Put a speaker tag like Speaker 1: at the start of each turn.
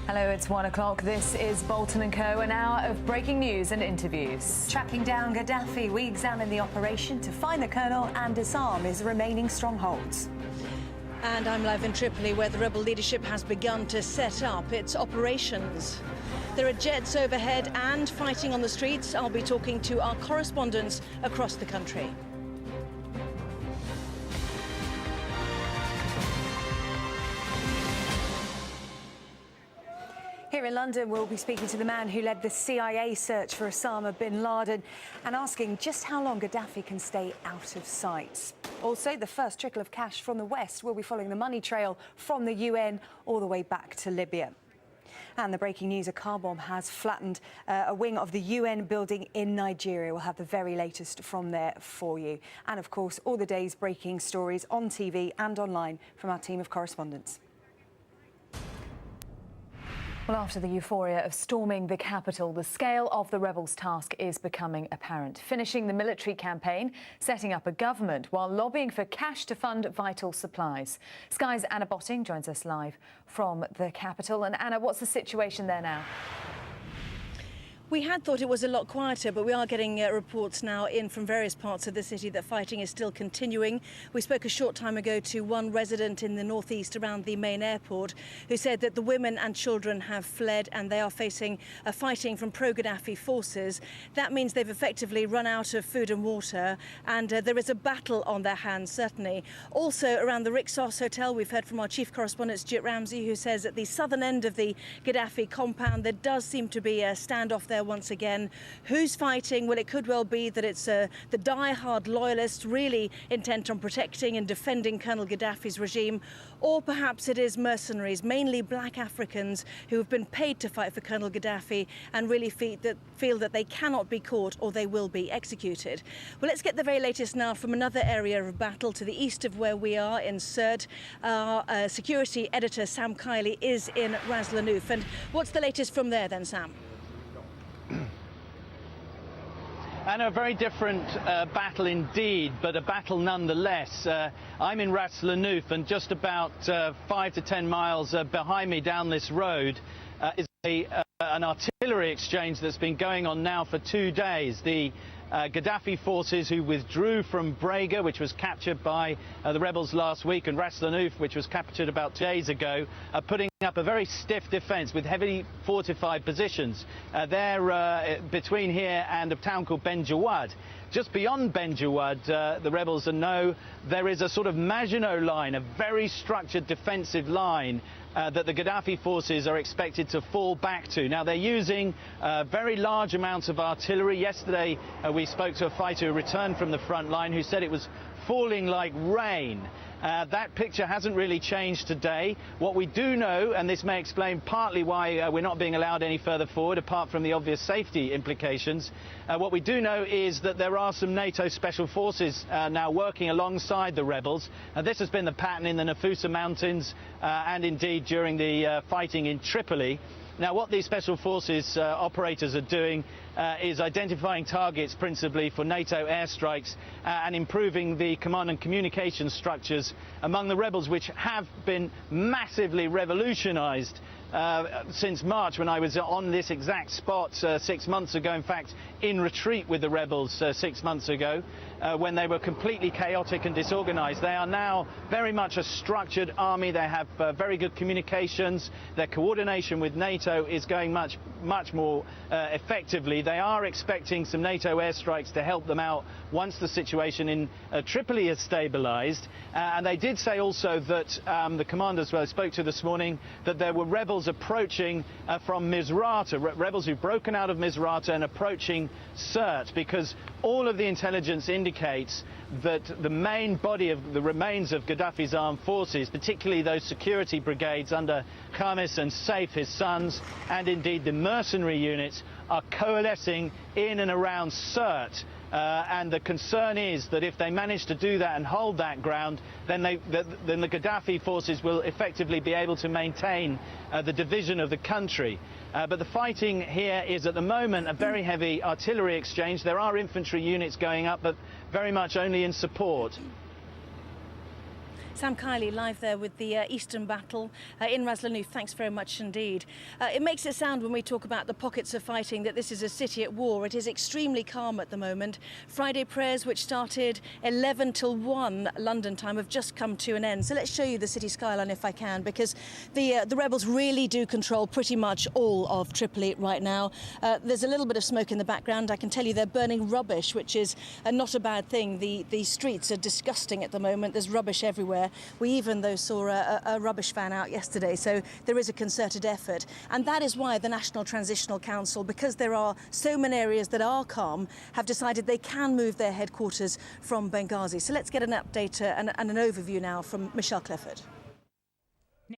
Speaker 1: Hello, it's 1 o'clock. This is Boulton and Co, an hour of breaking news and interviews.
Speaker 2: Tracking down Gaddafi, we examine the operation to find the colonel and disarm his remaining strongholds.
Speaker 3: And I'm live in Tripoli, where the rebel leadership has begun to set up its operations. There are jets overhead and fighting on the streets. I'll be talking to our correspondents across the country.
Speaker 2: Here in London, we'll be speaking to the man who led the CIA search for Osama bin Laden and asking just how long Gaddafi can stay out of sight. Also, the first trickle of cash from the West will be following the money trail from the UN all the way back to Libya. And the breaking news, a car bomb has flattened a wing of the UN building in Nigeria. We'll have the very latest from there for you. And of course, all the day's breaking stories on TV and online from our team of correspondents.
Speaker 1: Well, after the euphoria of storming the capital, the scale of the rebels' task is becoming apparent. Finishing the military campaign, setting up a government, while lobbying for cash to fund vital supplies. Sky's Anna Botting joins us live from the capital. And Anna, what's the situation there now?
Speaker 3: We had thought it was a lot quieter, but we are getting reports now in from various parts of the city that fighting is still continuing. We spoke a short time ago to one resident in the northeast around the main airport who said that the women and children have fled and they are facing fighting from pro-Gaddafi forces. That means they've effectively run out of food and water, and there is a battle on their hands, certainly. Also around the Rixos Hotel, we've heard from our chief correspondent, Stuart Ramsey, who says at the southern end of the Gaddafi compound there does seem to be a standoff there once again. Who's fighting? Well, it could well be that it's the die-hard loyalists really intent on protecting and defending Colonel Gaddafi's regime, or perhaps it is mercenaries, mainly black Africans, who have been paid to fight for Colonel Gaddafi and really feel that they cannot be caught or they will be executed. Well, let's get the very latest now from another area of battle to the east of where we are in Sirte. Our security editor, Sam Kiley, is in Ras Lanuf. And what's the latest from there then, Sam?
Speaker 4: And a very different battle indeed, but a battle nonetheless. I'm in Ras Lanuf, and just about 5 to 10 miles behind me down this road is an artillery exchange that's been going on now for 2 days. The Gaddafi forces, who withdrew from Brega, which was captured by the rebels last week, and Ras Lanuf, which was captured about 2 days ago, are putting up a very stiff defence with heavily fortified positions. They're between here and a town called Ben Jawad. Just beyond Ben Jawad, the rebels know there is a sort of Maginot line, a very structured defensive line that the Gaddafi forces are expected to fall back to. Now, they're using very large amounts of artillery. Yesterday, we spoke to a fighter who returned from the front line who said it was falling like rain. That picture hasn't really changed today. What we do know, and this may explain partly why we're not being allowed any further forward, apart from the obvious safety implications, what we do know is that there are some NATO special forces now working alongside the rebels. This has been the pattern in the Nafusa Mountains and indeed during the fighting in Tripoli. Now, what these special forces operators are doing is identifying targets principally for NATO airstrikes and improving the command and communication structures among the rebels, which have been massively revolutionised since March, when I was on this exact spot 6 months ago, in fact in retreat with the rebels 6 months ago, when they were completely chaotic and disorganised. They are now very much a structured army. They have very good communications. Their coordination with NATO is going much more effectively. They are expecting some NATO airstrikes to help them out once the situation in Tripoli has stabilised. And they did say also that the commanders who I spoke to this morning, that there were rebels approaching from Misrata, rebels who've broken out of Misrata and approaching Sirte, because all of the intelligence indicates that the main body of the remains of Gaddafi's armed forces, particularly those security brigades under Khamis and Saif, his sons, and indeed the mercenary units, are coalescing in and around Sirte. And the concern is that if they manage to do that and hold that ground, then the Gaddafi forces will effectively be able to maintain the division of the country. But the fighting here is at the moment a very heavy artillery exchange. There are infantry units going up, but very much only in support.
Speaker 3: Sam Kiley live there with the Eastern Battle in Ras Lanuf. Thanks very much indeed. It makes it sound when we talk about the pockets of fighting that this is a city at war. It is extremely calm at the moment. Friday prayers, which started 11 till 1 London time, have just come to an end. So let's show you the city skyline if I can, because the rebels really do control pretty much all of Tripoli right now. There's a little bit of smoke in the background. I can tell you they're burning rubbish, which is not a bad thing. The streets are disgusting at the moment. There's rubbish everywhere. We even, though, saw a rubbish van out yesterday, so there is a concerted effort. And that is why the National Transitional Council, because there are so many areas that are calm, have decided they can move their headquarters from Benghazi. So let's get an update and an overview now from Michelle Clifford.